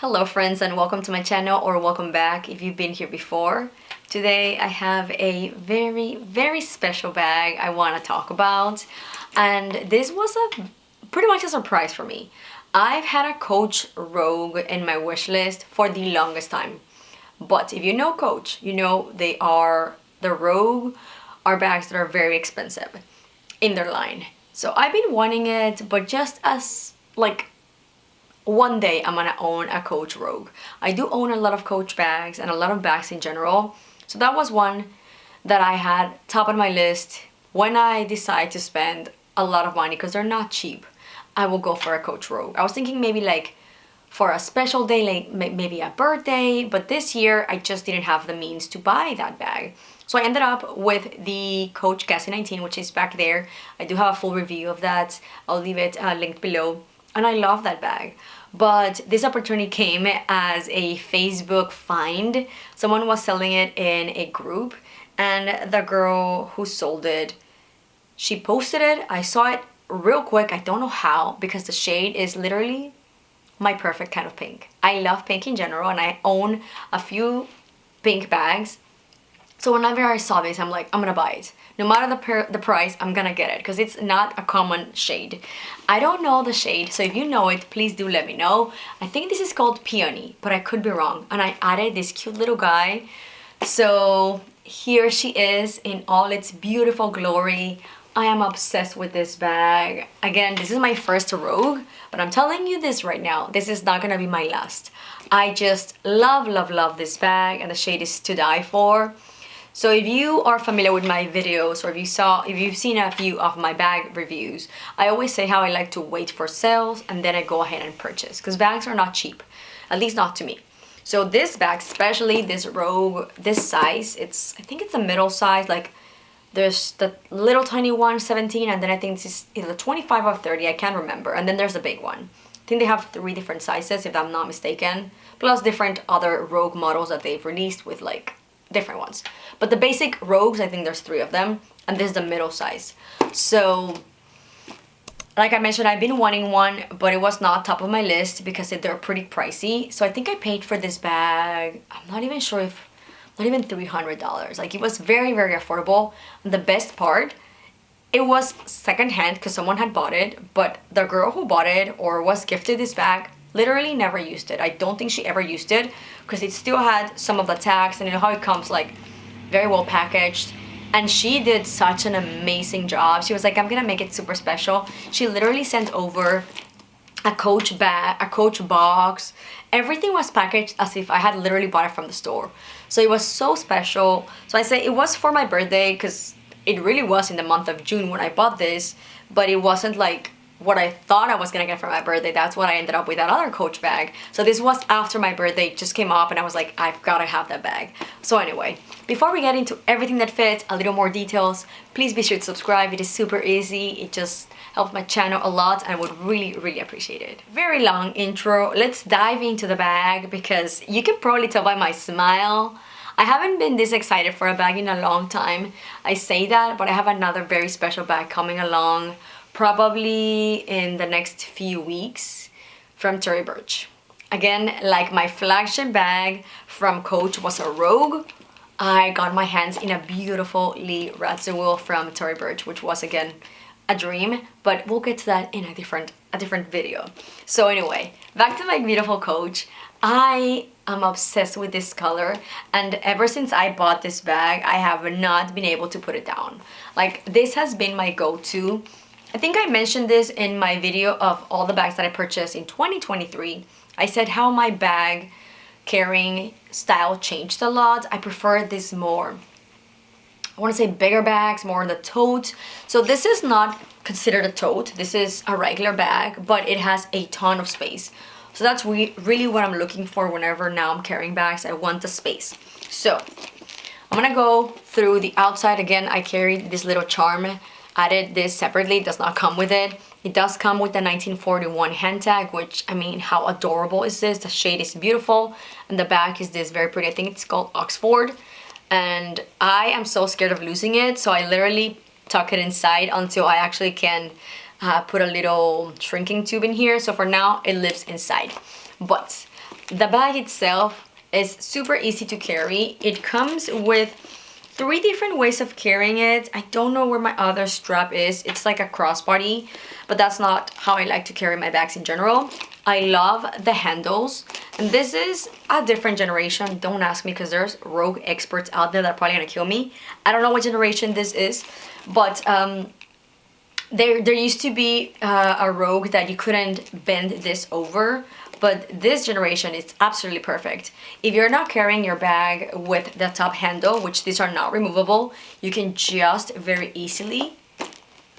Hello friends, and welcome to my channel, or welcome back if you've been here before. Today I have a very special bag I want to talk about, and this was pretty much a surprise for me. I've had a Coach Rogue in my wish list for the longest time, but if you know Coach, you know the Rogue are bags that are very expensive in their line. So I've been wanting it, but just as like one day I'm gonna own a Coach Rogue. I do own a lot of Coach bags and a lot of bags in general. So that was one that I had top of my list. When I decide to spend a lot of money, because they're not cheap, I will go for a Coach Rogue. I was thinking maybe like for a special day, like maybe a birthday, but this year I just didn't have the means to buy that bag. So I ended up with the Coach Gassy 19, which is back there. I do have a full review of that. I'll leave it linked below. And I love that bag. But this opportunity came as a Facebook find. Someone was selling it in a group, and the girl who sold it, she posted it. I saw it real quick. I don't know how, because the shade is literally my perfect kind of pink. I love pink in general, and I own a few pink bags. So whenever I saw this, I'm like, I'm gonna buy it. No matter the price, I'm gonna get it, because it's not a common shade. I don't know the shade, so if you know it, please do let me know. I think this is called Peony, but I could be wrong. And I added this cute little guy. So here she is in all its beautiful glory. I am obsessed with this bag. Again, this is my first Rogue, but I'm telling you this right now, this is not gonna be my last. I just love this bag, and the shade is to die for. So if you are familiar with my videos, or if you've seen a few of my bag reviews, I always say how I like to wait for sales and then I go ahead and purchase, because bags are not cheap, at least not to me. So this bag, especially this Rogue, this size, I think it's a middle size. Like there's the little tiny one, 17, and then I think this is either 25 or 30, I can't remember. And then there's the big one. I think they have 3 different sizes, if I'm not mistaken, plus different other Rogue models that they've released with like different ones. But the basic Rogues, I think there's 3 of them, and this is the middle size. So like I mentioned, I've been wanting one, but it was not top of my list because they're pretty pricey. So I think I paid for this bag, I'm not even sure if, not even $300. Like it was very affordable. And the best part, it was secondhand because someone had bought it, but the girl who bought it or was gifted this bag literally never used it. I don't think she ever used it, because it still had some of the tags, and you know how it comes like very well packaged. And she did such an amazing job. She was like, I'm gonna make it super special. She literally sent over a Coach bag, a Coach box. Everything was packaged as if I had literally bought it from the store. So it was so special. So I say it was for my birthday, because it really was in the month of June when I bought this, but it wasn't like what I thought I was gonna get for my birthday. That's what I ended up with that other Coach bag. So this was after my birthday, it just came up, and I was like, I've gotta have that bag. So anyway, before we get into everything that fits, a little more details, please be sure to subscribe. It is super easy. It just helps my channel a lot, and I would really appreciate it. Very long intro. Let's dive into the bag, because you can probably tell by my smile, I haven't been this excited for a bag in a long time. I say that, but I have another very special bag coming along probably in the next few weeks from Tory Burch. Again, like my flagship bag from Coach was a Rogue, I got my hands in a beautiful Lee Radziwill from Tory Burch, which was again a dream, but we'll get to that in a different video. So anyway, back to my beautiful Coach. I am obsessed with this color, and ever since I bought this bag, I have not been able to put it down. Like this has been my go-to. I think I mentioned this in my video of all the bags that I purchased in 2023. I said how my bag carrying style changed a lot. I prefer this more, I want to say bigger bags, more the tote. So this is not considered a tote. This is a regular bag, but it has a ton of space. So that's really what I'm looking for whenever now I'm carrying bags. I want the space. So I'm gonna go through the outside. Again, I carried this little charm. Added this separately, it does not come with it. It does come with the 1941 hand tag, which, I mean, how adorable is this? The shade is beautiful, and the back is this very pretty, I think it's called Oxford. And I am so scared of losing it, so I literally tuck it inside until I actually can put a little shrinking tube in here. So for now, it lives inside. But the bag itself is super easy to carry. It comes with 3 different ways of carrying it. I don't know where my other strap is. It's like a crossbody, but that's not how I like to carry my bags in general. I love the handles, and this is a different generation. Don't ask me, because there's rogue experts out there that are probably gonna kill me. I don't know what generation this is, but there used to be a rogue that you couldn't bend this over, but this generation is absolutely perfect. If you're not carrying your bag with the top handle, which these are not removable, you can just very easily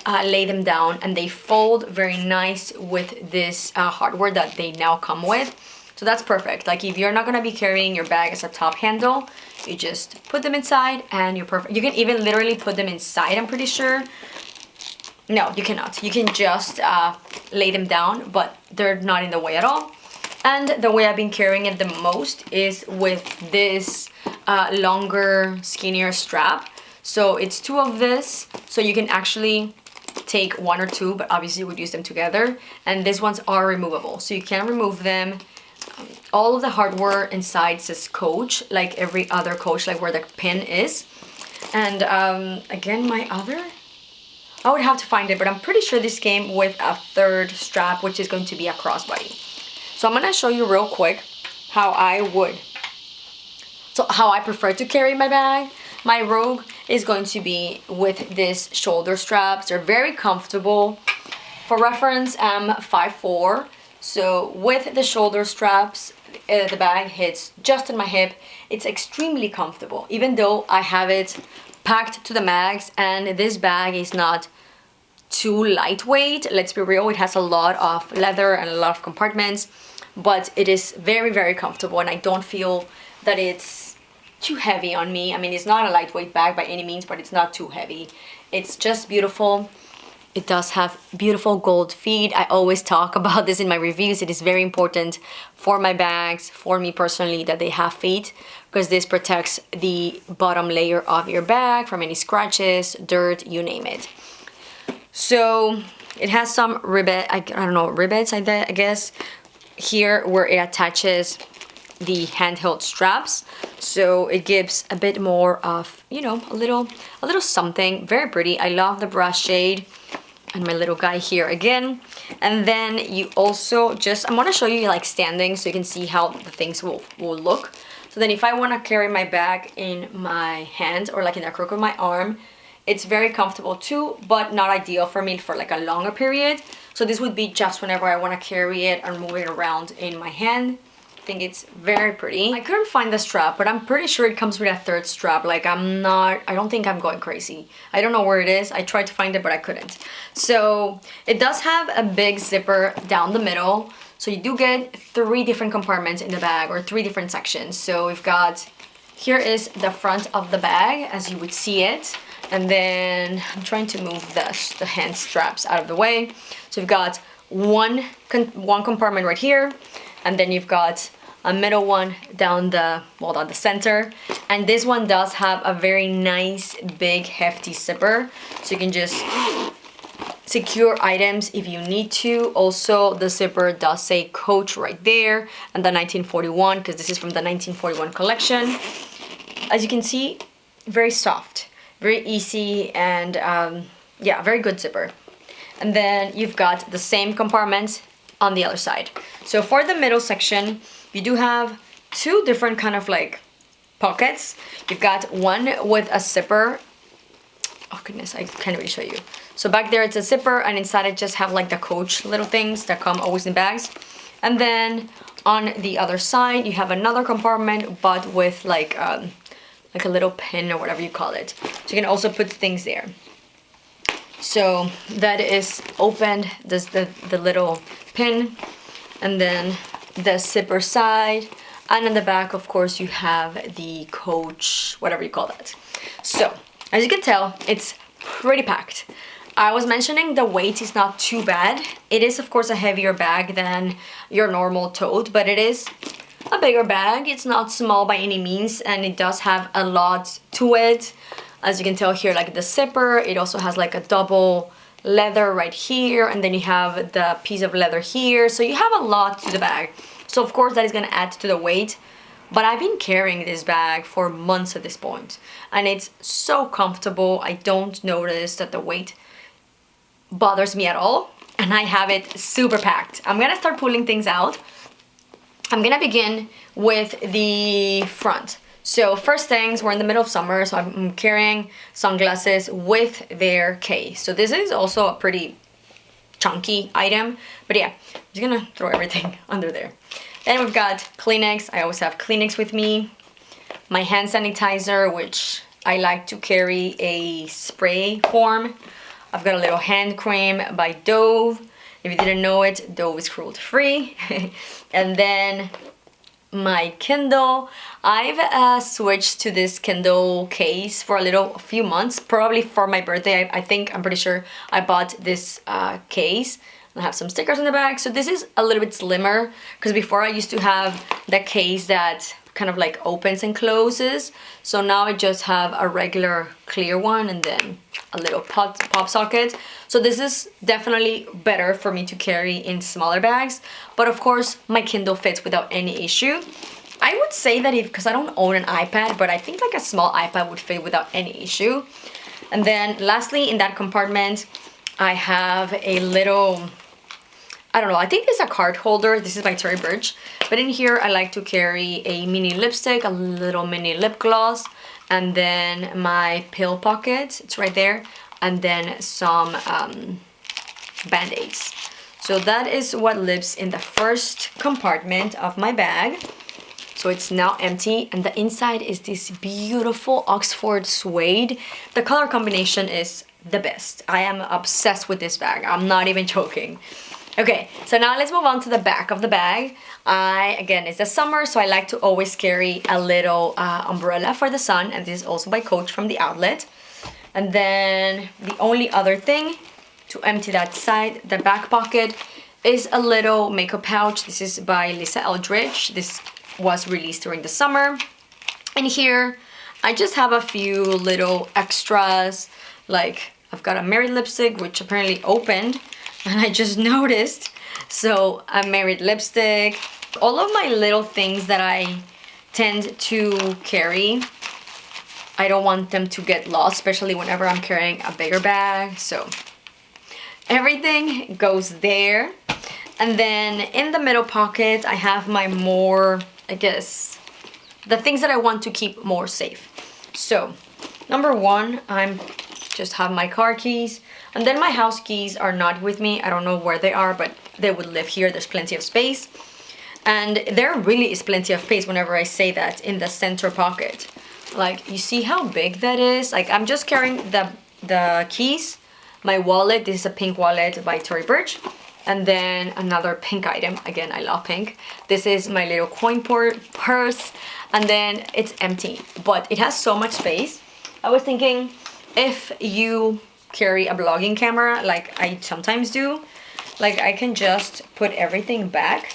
lay them down, and they fold very nice with this hardware that they now come with. So that's perfect. Like, if you're not gonna be carrying your bag as a top handle, you just put them inside and you're perfect. You can even literally put them inside, I'm pretty sure. No, you cannot. You can just lay them down, but they're not in the way at all. And the way I've been carrying it the most is with this longer, skinnier strap. So it's 2 of this, so you can actually take 1 or 2, but obviously you would use them together. And these ones are removable, so you can remove them. All of the hardware inside says Coach, like every other Coach, like where the pin is. And again, my other, I would have to find it, but I'm pretty sure this came with a 3rd strap, which is going to be a crossbody. So I'm gonna show you real quick how I prefer to carry my bag. My Rogue is going to be with this shoulder straps. They're very comfortable. For reference, I'm 5'4", so with the shoulder straps, the bag hits just in my hip. It's extremely comfortable, even though I have it packed to the max, and this bag is not too lightweight. Let's be real, it has a lot of leather and a lot of compartments, but it is very, very comfortable, and I don't feel that it's too heavy on me. I mean, it's not a lightweight bag by any means, but it's not too heavy. It's just beautiful. It does have beautiful gold feet. I always talk about this in my reviews. It is very important for my bags, for me personally, that they have feet, because this protects the bottom layer of your bag from any scratches, dirt, you name it. So it has some rivets, I guess, here where it attaches the handheld straps, so it gives a bit more of, you know, a little something. Very pretty. I love the brass shade, and my little guy here again. And then you also I'm gonna show you like standing, so you can see how the things will look. So then if I want to carry my bag in my hand or like in the crook of my arm, it's very comfortable too, but not ideal for me for like a longer period. So this would be just whenever I want to carry it and move it around in my hand. I think it's very pretty. I couldn't find the strap, but I'm pretty sure it comes with a 3rd strap. Like, I don't think I'm going crazy. I don't know where it is. I tried to find it, but I couldn't. So it does have a big zipper down the middle. So you do get 3 different compartments in the bag, or 3 different sections. So we've got, here is the front of the bag as you would see it. And then I'm trying to move the hand straps out of the way. So we've got one compartment right here, and then you've got a middle one down the center. And this one does have a very nice, big, hefty zipper, so you can just secure items if you need to. Also, the zipper does say Coach right there, and the 1941, because this is from the 1941 collection. As you can see, very soft, very easy, and yeah, very good zipper. And then you've got the same compartments on the other side. So for the middle section, you do have 2 different kind of like pockets. You've got one with a zipper. Oh goodness, I can't really show you. So back there it's a zipper, and inside it just have like the Coach little things that come always in bags. And then on the other side you have another compartment, but with like a little pin or whatever you call it. So you can also put things there. So that is opened, this the little pin, and then the zipper side, and on the back of course you have the Coach, whatever you call that. So as you can tell, it's pretty packed. I was mentioning the weight is not too bad. It is of course a heavier bag than your normal tote, but it is a bigger bag. It's not small by any means, and it does have a lot to it. As you can tell here, like the zipper, it also has like a double leather right here, and then you have the piece of leather here. So you have a lot to the bag. So of course that is gonna add to the weight. But I've been carrying this bag for months at this point, and it's so comfortable. I don't notice that the weight bothers me at all, and I have it super packed. I'm gonna start pulling things out. I'm gonna begin with the front. So first things, we're in the middle of summer, so I'm carrying sunglasses with their case. So this is also a pretty chunky item, but yeah, I'm just gonna throw everything under there. Then we've got Kleenex. I always have Kleenex with me. My hand sanitizer, which I like to carry a spray form. I've got a little hand cream by Dove. If you didn't know it, Dove is cruelty free. And then my Kindle. I've switched to this Kindle case for a few months, probably for my birthday. I'm pretty sure I bought this case. I have some stickers in the back. So this is a little bit slimmer, because before I used to have the case that kind of like opens and closes. So now I just have a regular clear one and then a little pop socket. So this is definitely better for me to carry in smaller bags. But of course my Kindle fits without any issue. I would say that because I don't own an iPad, but I think like a small iPad would fit without any issue. And then lastly, in that compartment, I have a little, I don't know, I think it's a card holder. This is by Tory Burch. But in here, I like to carry a mini lipstick, a little mini lip gloss, and then my pill pocket, it's right there, and then some Band-Aids. So that is what lives in the first compartment of my bag. So it's now empty, and the inside is this beautiful Oxford suede. The color combination is the best. I am obsessed with this bag. I'm not even joking. Okay, so now let's move on to the back of the bag. Again, it's the summer, so I like to always carry a little umbrella for the sun, and this is also by Coach from the outlet. And then the only other thing to empty that side, the back pocket, is a little makeup pouch. This is by Lisa Eldridge. This was released during the summer. And here, I just have a few little extras, like I've got a Married lipstick, which apparently opened, and I just noticed. So a Married lipstick, all of my little things that I tend to carry, I don't want them to get lost, especially whenever I'm carrying a bigger bag. So everything goes there. And then in the middle pocket, I have my more, I guess, the things that I want to keep more safe. So number one, I'm just have my car keys. And then my house keys are not with me. I don't know where they are, but they would live here. There's plenty of space. And there really is plenty of space whenever I say that in the center pocket. Like, you see how big that is? Like, I'm just carrying the keys, my wallet. This is a pink wallet by Tory Burch. And then another pink item. Again, I love pink. This is my little coin purse. And then it's empty, but it has so much space. I was thinking, if you carry a vlogging camera like I sometimes do, like I can just put everything back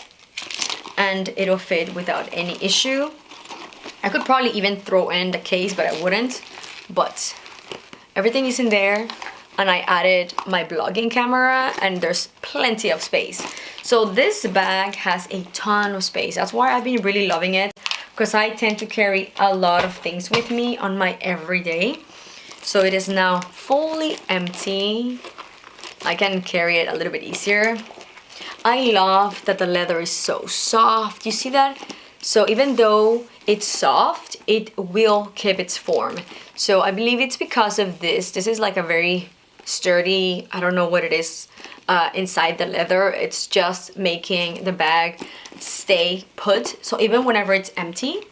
and it'll fit without any issue. I could probably even throw in the case, but I wouldn't. But everything is in there, and I added my vlogging camera, and there's plenty of space. So this bag has a ton of space. That's why I've been really loving it, because I tend to carry a lot of things with me on my everyday. So it is now fully empty. I can carry it a little bit easier. I love that the leather is so soft. You see that? So even though it's soft, it will keep its form. So I believe it's because of this. This is like a very sturdy, I don't know what it is inside the leather. It's just making the bag stay put. So even whenever it's empty,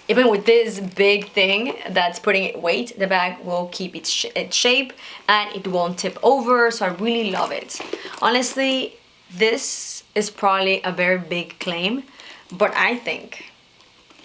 even with this big thing that's putting it weight, the bag will keep its shape and it won't tip over. So I really love it. Honestly, this is probably a very big claim, but I think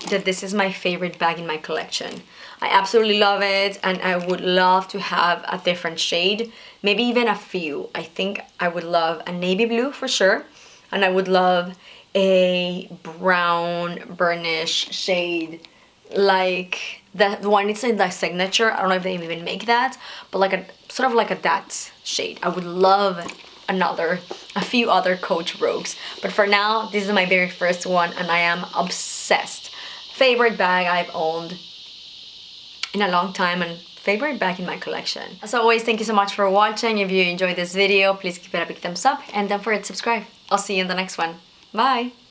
that this is my favorite bag in my collection. I absolutely love it, and I would love to have a different shade, maybe even a few. I think I would love a navy blue for sure, and I would love a brown burnish shade, like the one it's in the signature. I don't know if they even make that, but like a sort of like a that shade. I would love a few other Coach Rogues. But for now, this is my very first one and I am obsessed. Favorite bag I've owned in a long time and favorite bag in my collection. As always, thank you so much for watching. If you enjoyed this video, please give it a big thumbs up and don't forget to subscribe. I'll see you in the next one. Bye!